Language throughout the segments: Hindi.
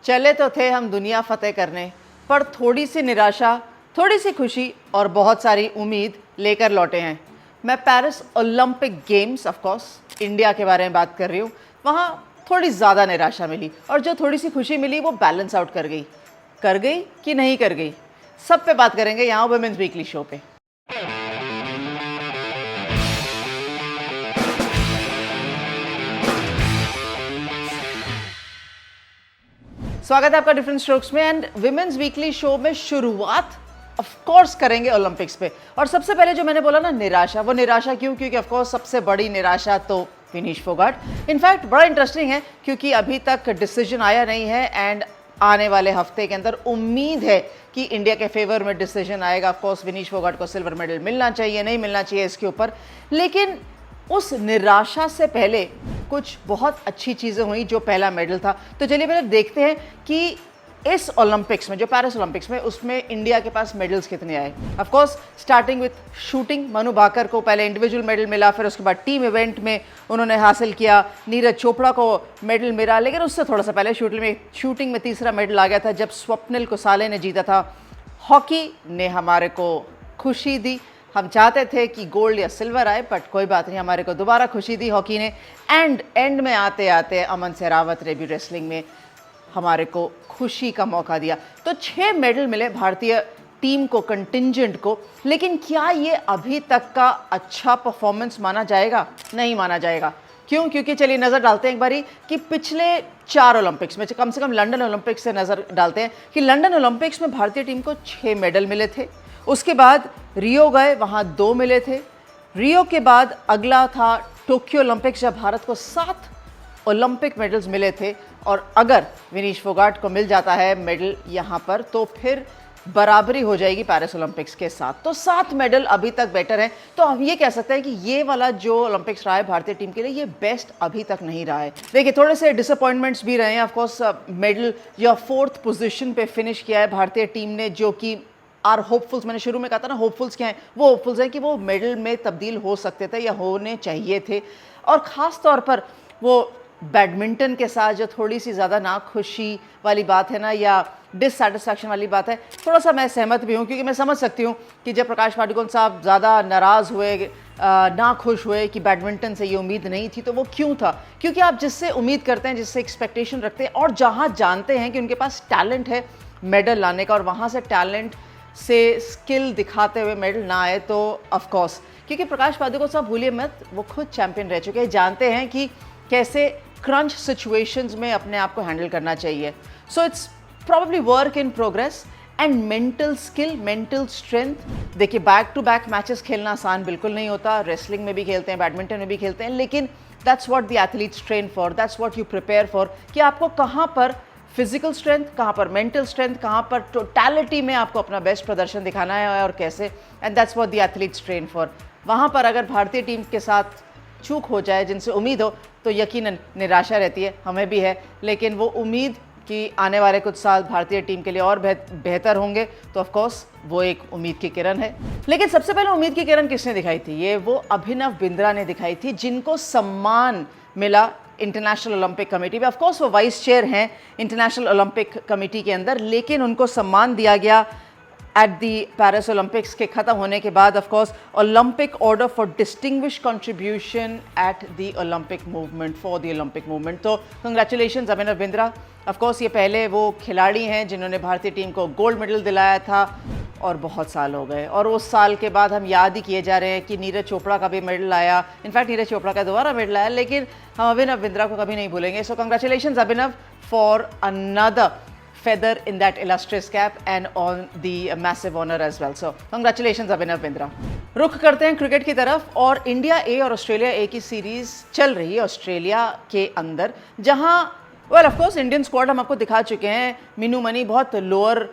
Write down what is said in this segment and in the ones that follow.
चले तो थे हम दुनिया फतेह करने, पर थोड़ी सी निराशा, थोड़ी सी खुशी और बहुत सारी उम्मीद लेकर लौटे हैं। मैं Paris Olympic games, of course India के बारे में बात कर रही हूँ। वहाँ थोड़ी ज़्यादा निराशा मिली और जो थोड़ी सी खुशी मिली वो बैलेंस आउट कर गई कि नहीं कर गई, सब पे बात करेंगे यहाँ वुमेन्स वीकली शो पे। स्वागत है आपका डिफरेंट स्ट्रोक्स में। एंड विमेंस वीकली शो में शुरुआत ऑफ कोर्स करेंगे ओलंपिक्स पे। और सबसे पहले जो मैंने बोला ना निराशा, वो निराशा क्यों? क्योंकि ऑफ कोर्स सबसे बड़ी निराशा तो विनीश फोगाट। इनफैक्ट बड़ा इंटरेस्टिंग है क्योंकि अभी तक डिसीजन आया नहीं है एंड आने वाले हफ्ते के अंदर उम्मीद है कि इंडिया के फेवर में डिसीजन आएगा। ऑफ कोर्स विनीश फोगाट को सिल्वर मेडल मिलना चाहिए, नहीं मिलना चाहिए इसके ऊपर। लेकिन उस निराशा से पहले कुछ बहुत अच्छी चीज़ें हुई, जो पहला मेडल था। तो चलिए पहले देखते हैं कि इस ओलंपिक्स में, जो पेरिस ओलंपिक्स में, उसमें इंडिया के पास मेडल्स कितने आए। Of course starting with shooting, Manu Bhaker को पहले इंडिविजुअल मेडल मिला, फिर उसके बाद टीम इवेंट में उन्होंने हासिल किया। नीरज चोपड़ा को मेडल मिला, लेकिन उससे थोड़ा सा पहले शूटिंग में तीसरा मेडल आ गया था जब स्वप्निल कुसाले ने जीता था। हॉकी ने हमारे को खुशी दी। हम चाहते थे कि गोल्ड या सिल्वर आए, बट कोई बात नहीं, हमारे को दोबारा खुशी दी हॉकी ने। एंड में आते आते अमन सेरावत ने भी रेसलिंग में हमारे को खुशी का मौका दिया। तो 6 मेडल मिले भारतीय टीम को, कंटिंजेंट को। लेकिन क्या ये अभी तक का अच्छा परफॉर्मेंस माना जाएगा? नहीं माना जाएगा। क्यों? क्योंकि चलिए नज़र डालते हैं एक बारी कि पिछले 4 ओलंपिक्स में, कम से कम लंदन ओलंपिक्स से नज़र डालते हैं कि लंदन ओलंपिक्स में भारतीय टीम को 6 मेडल मिले थे। उसके बाद रियो गए, वहाँ 2 मिले थे। रियो के बाद अगला था टोक्यो ओलंपिक्स, जब भारत को 7 ओलंपिक मेडल्स मिले थे। और अगर विनीश फोगाट को मिल जाता है मेडल यहाँ पर, तो फिर बराबरी हो जाएगी पेरिस ओलंपिक्स के साथ। तो 7 मेडल अभी तक बेटर है। तो हम ये कह सकते हैं कि ये वाला जो ओलंपिक्स रहा है भारतीय टीम के लिए, ये बेस्ट अभी तक नहीं रहा है। देखिए थोड़े से डिसअपॉइंटमेंट्स भी रहे हैं। ऑफकोर्स मेडल या 4th पोजीशन पे फिनिश किया है भारतीय टीम ने, जो कि आर होपफुल्स, मैंने शुरू में कहा था ना होपफुल्स क्या हैं, वो होपफुल्स हैं कि वो मेडल में तब्दील हो सकते थे या होने चाहिए थे। और ख़ास तौर पर वो बैडमिंटन के साथ जो थोड़ी सी ज़्यादा नाखुशी वाली बात है ना, या डिससेटिस्फैक्शन वाली बात है, थोड़ा सा मैं सहमत भी हूँ। क्योंकि मैं समझ सकती हूँ कि जब प्रकाश पादुकोण साहब ज़्यादा नाराज़ हुए, नाखुश हुए कि बैडमिंटन से ये उम्मीद नहीं थी, तो वो क्यों था? क्योंकि आप जिससे उम्मीद करते हैं, जिससे एक्सपेक्टेशन रखते हैं, और जहाँ जानते हैं कि उनके पास टैलेंट है मेडल लाने का, और वहाँ से टैलेंट से स्किल दिखाते हुए मेडल ना आए, तो ऑफ कोर्स, क्योंकि प्रकाश पादुकोण साहब भूलिए मत, वो खुद चैंपियन रह चुके हैं, जानते हैं कि कैसे क्रंच सिचुएशंस में अपने आप को हैंडल करना चाहिए। So it's probably work in progress and mental skill, mental strength. देखिए बैक टू बैक मैचेस खेलना आसान बिल्कुल नहीं होता। रेसलिंग में भी खेलते हैं, बैडमिंटन में भी खेलते हैं, लेकिन that's what the athletes train for, that's what you prepare for, कि आपको कहाँ पर फिजिकल स्ट्रेंथ, कहाँ पर मेंटल स्ट्रेंथ, कहाँ पर टोटलिटी में आपको अपना बेस्ट प्रदर्शन दिखाना है और कैसे। And that's what the athletes train for. वहाँ पर अगर भारतीय टीम के साथ चूक हो जाए, जिनसे उम्मीद हो, तो यकीनन निराशा रहती है, हमें भी है। लेकिन वो उम्मीद कि आने वाले कुछ साल भारतीय टीम के लिए और बेहतर होंगे, तो ऑफ कोर्स वो एक उम्मीद की किरण है। लेकिन सबसे पहले उम्मीद की किरण किसने दिखाई थी? ये वो अभिनव बिंद्रा ने दिखाई थी, जिनको सम्मान मिला इंटरनेशनल ओलंपिक कमेटी में। ऑफ कोर्स वो वाइस चेयर हैं इंटरनेशनल ओलंपिक कमेटी के अंदर, लेकिन उनको सम्मान दिया गया एट दी पेरिस ओलंपिक्स के ख़त्म होने के बाद। Of course Olympic order for distinguish contribution at the Olympic movement, for the Olympic movement. तो congratulations Abhinav Bindra. Of course ये पहले वो खिलाड़ी हैं जिन्होंने भारतीय टीम को गोल्ड मेडल दिलाया था, और बहुत साल हो गए, और उस साल के बाद हम याद ही किए जा रहे हैं कि नीरज चोपड़ा का भी मेडल आया। इनफैक्ट नीरज चोपड़ा का दोबारा मेडल आया, लेकिन हम अभिनव बिंद्रा को कभी नहीं भूलेंगे। सो congratulations Abhinav for another feather in that illustrious cap and on the massive honor as well. So congratulations Abhinav Bindra. रुख करते हैं क्रिकेट की तरफ, और इंडिया ए और ऑस्ट्रेलिया ए की सीरीज चल रही है ऑस्ट्रेलिया के अंदर, जहां well of course Indian squad हम आपको दिखा चुके हैं। मीनू मनी बहुत लोअर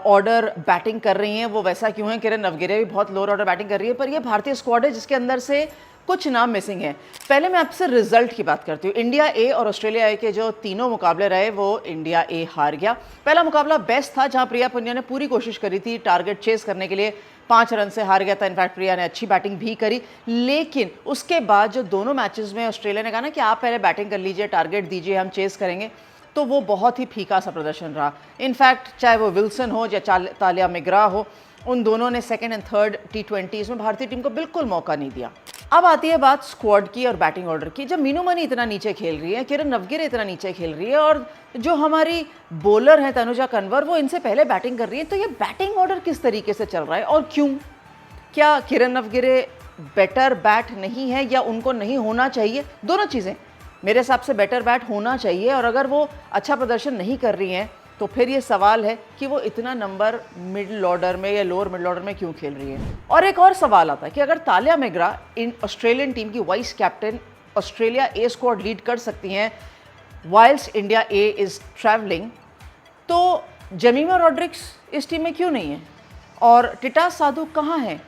ऑर्डर बैटिंग कर रही हैं, वो वैसा क्यों है? किरण नवगिरे भी बहुत लोअर ऑर्डर बैटिंग कर रही है, पर ये भारतीय स्क्वाड है जिसके अंदर से कुछ नाम मिसिंग है। पहले मैं आपसे रिजल्ट की बात करती हूँ। इंडिया ए और ऑस्ट्रेलिया ए के जो तीनों मुकाबले रहे, वो इंडिया ए हार गया। पहला मुकाबला बेस्ट था, जहां प्रिया पुनिया ने पूरी कोशिश करी थी टारगेट चेस करने के लिए, 5 रन से हार गया था। इनफैक्ट प्रिया ने अच्छी बैटिंग भी करी, लेकिन उसके बाद जो दोनों मैचेस में ऑस्ट्रेलिया ने कहा ना कि आप पहले बैटिंग कर लीजिए, टारगेट दीजिए, हम चेस करेंगे, तो वो बहुत ही फीका सा प्रदर्शन रहा। इनफैक्ट चाहे वो विल्सन हो या तालिया मिग्रा हो, उन दोनों ने सेकंड एंड थर्ड T20 में भारतीय टीम को बिल्कुल मौका नहीं दिया। अब आती है बात स्क्वाड की और बैटिंग ऑर्डर की। जब मीनू मनी इतना नीचे खेल रही है, किरण नवगिरे इतना नीचे खेल रही है और जो हमारी बॉलर है तनुजा कंवर वो इनसे पहले बैटिंग कर रही है, तो ये बैटिंग ऑर्डर किस तरीके से चल रहा है और क्यों? क्या किरण नवगिरे बेटर बैट नहीं है या उनको नहीं होना चाहिए? दोनों चीज़ें। मेरे हिसाब से बेटर बैट होना चाहिए, और अगर वो अच्छा प्रदर्शन नहीं कर रही हैं तो फिर ये सवाल है कि वो इतना नंबर मिडिल ऑर्डर में या लोअर मिडिल ऑर्डर में क्यों खेल रही है। और एक और सवाल आता है कि अगर तालिया मिग्रा इन ऑस्ट्रेलियन टीम की vice captain Australia A squad lead कर सकती हैं वाइल्स इंडिया ए इज ट्रैवलिंग, तो जेमिमा रॉड्रिक्स इस टीम में क्यों नहीं है और टिटास साधु कहाँ हैं?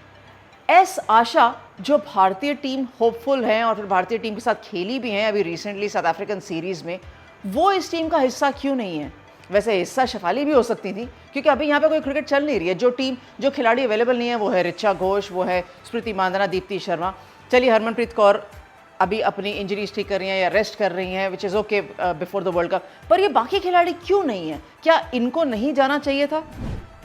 एस आशा जो भारतीय टीम होपफुल हैं और फिर भारतीय टीम के साथ खेली भी हैं अभी रिसेंटली साउथ अफ्रीकन सीरीज़ में, वो इस टीम का हिस्सा क्यों नहीं है? वैसे हिस्सा शेफाली भी हो सकती थी, क्योंकि अभी यहाँ पे कोई क्रिकेट चल नहीं रही है। जो खिलाड़ी अवेलेबल नहीं है वो है ऋचा घोष, वो है स्मृति मांधाना, दीप्ति शर्मा। चलिए हरमनप्रीत कौर अभी अपनी इंजरीज ठीक कर रही हैं या रेस्ट कर रही हैं, which is okay before the world cup. पर ये बाकी खिलाड़ी क्यों नहीं है? क्या इनको नहीं जाना चाहिए था?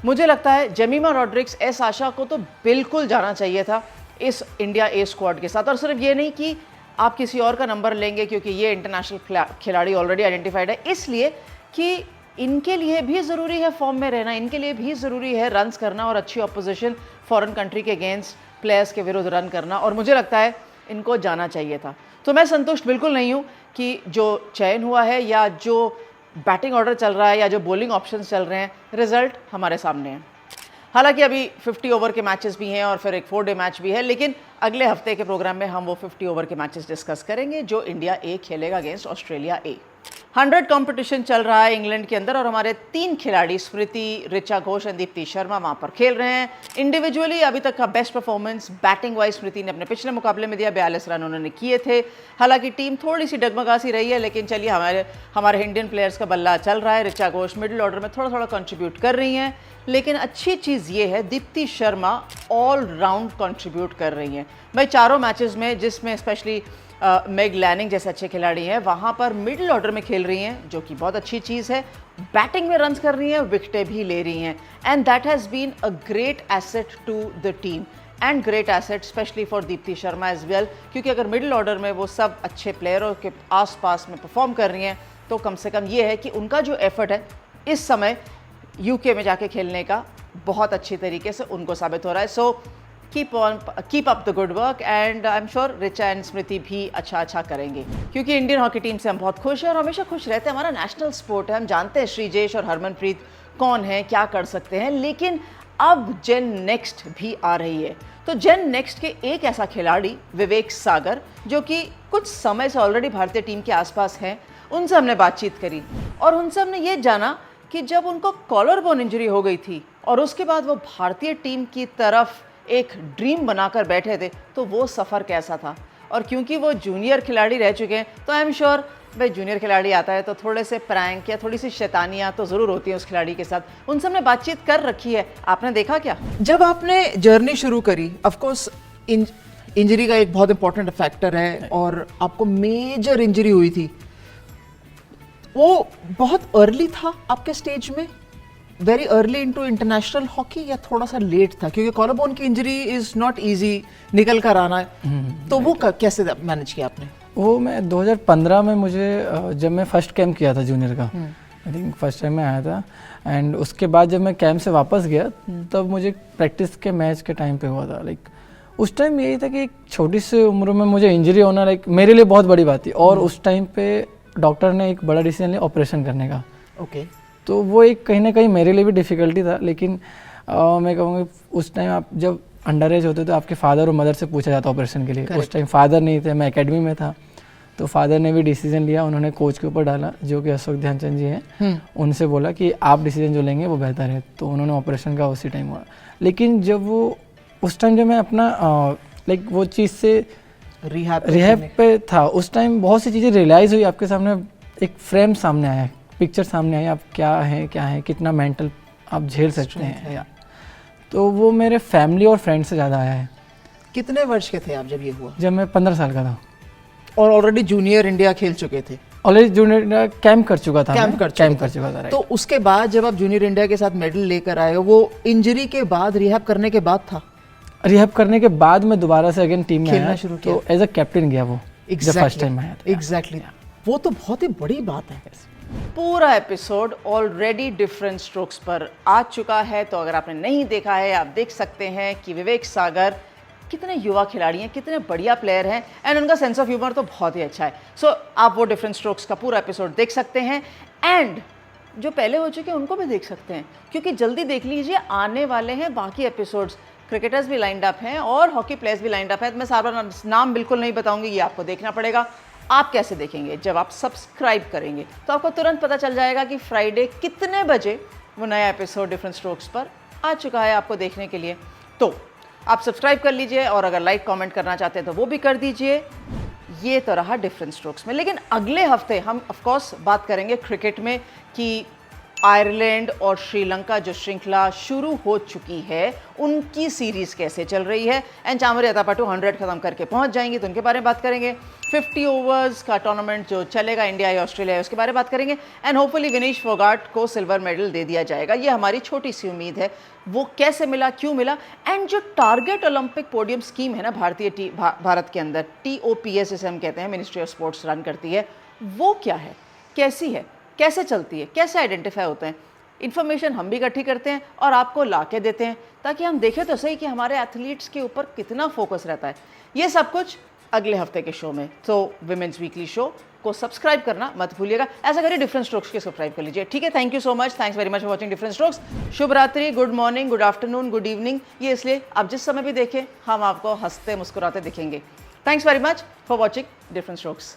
मुझे लगता है जेमिमा रॉड्रिक्स, एस आशा को तो बिल्कुल जाना चाहिए था इस इंडिया ए स्क्वाड के साथ। और सिर्फ ये नहीं कि आप किसी और का नंबर लेंगे क्योंकि ये इंटरनेशनल खिलाड़ी ऑलरेडी आइडेंटिफाइड है, इसलिए कि इनके लिए भी ज़रूरी है फॉर्म में रहना, इनके लिए भी ज़रूरी है रन्स करना और अच्छी ऑपोजिशन फॉरेन कंट्री के अगेंस्ट प्लेयर्स के विरुद्ध रन करना, और मुझे लगता है इनको जाना चाहिए था। तो मैं संतुष्ट बिल्कुल नहीं हूँ कि जो चयन हुआ है या जो बैटिंग ऑर्डर चल रहा है या जो बॉलिंग ऑप्शंस चल रहे हैं, रिजल्ट हमारे सामने है। हालांकि अभी 50 ओवर के मैचेस भी हैं और फिर एक 4 डे मैच भी है, लेकिन अगले हफ्ते के प्रोग्राम में हम वो 50 ओवर के मैचेस डिस्कस करेंगे जो इंडिया ए खेलेगा अगेंस्ट ऑस्ट्रेलिया ए। 100 कंपटीशन चल रहा है इंग्लैंड के अंदर और हमारे 3 खिलाड़ी स्मृति, ऋचा घोष और दीप्ति शर्मा वहाँ पर खेल रहे हैं। इंडिविजुअली अभी तक का बेस्ट परफॉर्मेंस बैटिंग वाइज स्मृति ने अपने पिछले मुकाबले में दिया, 42 रन उन्होंने किए थे। हालांकि टीम थोड़ी सी डगमगा सी रही है, लेकिन चलिए हमारे इंडियन प्लेयर्स का बल्ला चल रहा है। ऋचा घोष मिडिल ऑर्डर में थोड़ा थोड़ा कंट्रीब्यूट कर रही हैं, लेकिन अच्छी चीज़ ये है Deepti Sharma all round contribute कर रही हैं। भाई चारों मैचेस में, जिसमें स्पेशली मेग लैनिंग जैसे अच्छे खिलाड़ी हैं, वहाँ पर मिडिल ऑर्डर में खेल रही हैं, जो कि बहुत अच्छी चीज़ है। बैटिंग में रन्स कर रही हैं, विकेटें भी ले रही हैं, and that has been a great asset to the team and great asset specially for Deepti Sharma as well, क्योंकि अगर मिडिल ऑर्डर में वो सब अच्छे प्लेयरों के आसपास में परफॉर्म कर रही हैं तो कम से कम ये है कि उनका जो एफर्ट है इस समय यूके में जाके खेलने का बहुत अच्छी तरीके से उनको साबित हो रहा है। So keep up the good work and I am sure Richa and Smriti भी अच्छा करेंगे, क्योंकि इंडियन हॉकी टीम से हम बहुत खुश हैं और हमेशा खुश रहते हैं। हमारा नेशनल स्पोर्ट है, हम जानते हैं श्रीजेश और हरमनप्रीत कौन है, क्या कर सकते हैं, लेकिन अब जेन नेक्स्ट भी आ रही है। तो जेन नेक्स्ट के एक ऐसा खिलाड़ी विवेक सागर, जो कि कुछ समय से ऑलरेडी भारतीय टीम के आसपास हैं, उनसे हमने बातचीत करी और उनसे हमने ये जाना कि जब उनको कॉलर बोन इंजरी हो गई थी और उसके बाद वो भारतीय टीम की तरफ एक ड्रीम बनाकर बैठे थे, तो वो सफ़र कैसा था। और क्योंकि वो जूनियर खिलाड़ी रह चुके हैं तो आई एम श्योर भाई जूनियर खिलाड़ी आता है तो थोड़े से प्रैंक या थोड़ी सी शैतानियाँ तो ज़रूर होती हैं उस खिलाड़ी के साथ। उनसे हमने बातचीत कर रखी है, आपने देखा क्या? जब आपने जर्नी शुरू करी, ऑफ कोर्स इंजरी का एक बहुत इंपॉर्टेंट फैक्टर है और आपको मेजर इंजरी हुई थी, वो बहुत अर्ली था आपके स्टेज में, very early into international hockey, या थोड़ा सा लेट था? क्योंकि कॉलर बोन की इंजरी इज नॉट इजी, निकल कर आना है, तो वो कैसे मैनेज किया आपने? वो मैं 2015 में जब मैं फर्स्ट कैंप किया था जूनियर का, आई थिंक फर्स्ट टाइम मैं आया था, एंड उसके बाद जब मैं कैंप से वापस गया तब मुझे प्रैक्टिस के मैच के टाइम पे हुआ था। लाइक उस टाइम यही था कि एक छोटी सी उम्र में मुझे इंजरी होना लाइक मेरे लिए बहुत बड़ी बात थी, और उस टाइम पे डॉक्टर ने एक बड़ा डिसीजन लिया ऑपरेशन करने का। ओके तो वो एक कहीं ना कहीं मेरे लिए भी डिफ़िकल्टी था, लेकिन मैं कहूँगा उस टाइम आप जब अंडर एज होते तो आपके फादर और मदर से पूछा जाता ऑपरेशन के लिए। उस टाइम फादर नहीं थे, मैं एकेडमी में था, तो फादर ने भी डिसीजन लिया, उन्होंने कोच के ऊपर डाला जो कि अशोक ध्यानचंद जी हैं, उनसे बोला कि आप डिसीजन जो लेंगे वो बेहतर है, तो उन्होंने ऑपरेशन का उसी टाइम हुआ। लेकिन जब वो उस टाइम जब मैं अपना लाइक वो चीज़ से रिहैब पे था, उस टाइम बहुत सी चीज़ें रियलाइज़ हुई, आपके सामने एक फ्रेम सामने आया, पिक्चर सामने आई, आप क्या है कितना मेंटल आप झेल सकते हैं या, तो वो मेरे फैमिली और फ्रेंड से ज़्यादा आया है। कितने वर्ष के थे आप जब ये हुआ? जब मैं 15 साल का था। और ऑलरेडी जूनियर इंडिया खेल चुके थे? ऑलरेडी जूनियर इंडिया कैंप कर चुका था, कैंप कर चुका था, right। तो उसके बाद जब आप जूनियर इंडिया के साथ मेडल लेकर आए हो, वो इंजरी के बाद, रिहैब करने के बाद था? रिहैब करने के बाद मैं दोबारा से अगेन टीम में खेलना आया, शुरू किया। तो एज अ कैप्टन गया वो, जब फर्स्ट टाइम आया था। एग्जैक्टली, वो तो बहुत ही बड़ी बात है। पूरा एपिसोड ऑलरेडी डिफरेंट स्ट्रोक्स पर आ चुका है, तो अगर आपने नहीं देखा है आप देख सकते हैं कि विवेक सागर कितने युवा खिलाड़ी हैं, कितने बढ़िया प्लेयर हैं, एंड उनका सेंस ऑफ ह्यूमर तो बहुत ही अच्छा है। सो आप वो डिफरेंट स्ट्रोक्स का पूरा एपिसोड देख सकते हैं, एंड जो पहले हो चुके हैं उनको भी देख सकते हैं, क्योंकि जल्दी देख लीजिए आने वाले हैं बाकी एपिसोड्स। क्रिकेटर्स भी लाइंड अप हैं और हॉकी प्लेयर्स भी लाइंड अप है। मैं सारा नाम बिल्कुल नहीं बताऊंगी, ये आपको देखना पड़ेगा। आप कैसे देखेंगे? जब आप सब्सक्राइब करेंगे तो आपको तुरंत पता चल जाएगा कि फ्राइडे कितने बजे वो नया एपिसोड डिफरेंट स्ट्रोक्स पर आ चुका है आपको देखने के लिए। तो आप सब्सक्राइब कर लीजिए, और अगर लाइक कमेंट करना चाहते हैं तो वो भी कर दीजिए। ये तो रहा डिफरेंट स्ट्रोक्स में, लेकिन अगले हफ्ते हम ऑफ कोर्स बात करेंगे क्रिकेट में कि आयरलैंड और श्रीलंका जो श्रृंखला शुरू हो चुकी है उनकी सीरीज़ कैसे चल रही है, एंड चामरी अतापाटू 100 ख़त्म करके पहुंच जाएंगी तो उनके बारे में बात करेंगे। 50 ओवर्स का टूर्नामेंट जो चलेगा इंडिया या ऑस्ट्रेलिया है उसके बारे में बात करेंगे, एंड होपफुली विनेश फोगाट को सिल्वर मेडल दे दिया जाएगा। ये हमारी छोटी सी उम्मीद है। वो कैसे मिला, क्यों मिला, एंड जो टारगेट ओलंपिक पोडियम स्कीम है ना भारतीय भारत के अंदर, TOPS जिसे हम कहते हैं, मिनिस्ट्री ऑफ स्पोर्ट्स रन करती है, वो क्या है, कैसी है, कैसे चलती है, कैसे आइडेंटिफाई होते हैं, इन्फॉर्मेशन हम भी इकट्ठी करते हैं और आपको ला के देते हैं, ताकि हम देखें तो सही कि हमारे एथलीट्स के ऊपर कितना फोकस रहता है। ये सब कुछ अगले हफ्ते के शो में। तो विमेंस वीकली शो को सब्सक्राइब करना मत भूलिएगा। ऐसा करिए, डिफरेंट स्ट्रोक्स के सब्सक्राइब कर लीजिए, ठीक है। Thank you so much, thanks very much for watching different strokes. शुभ रात्रि, good morning, good afternoon, good evening. ये इसलिए आप जिस समय भी देखें हम आपको हंसते मुस्कुराते दिखेंगे। Thanks very much for watching different strokes.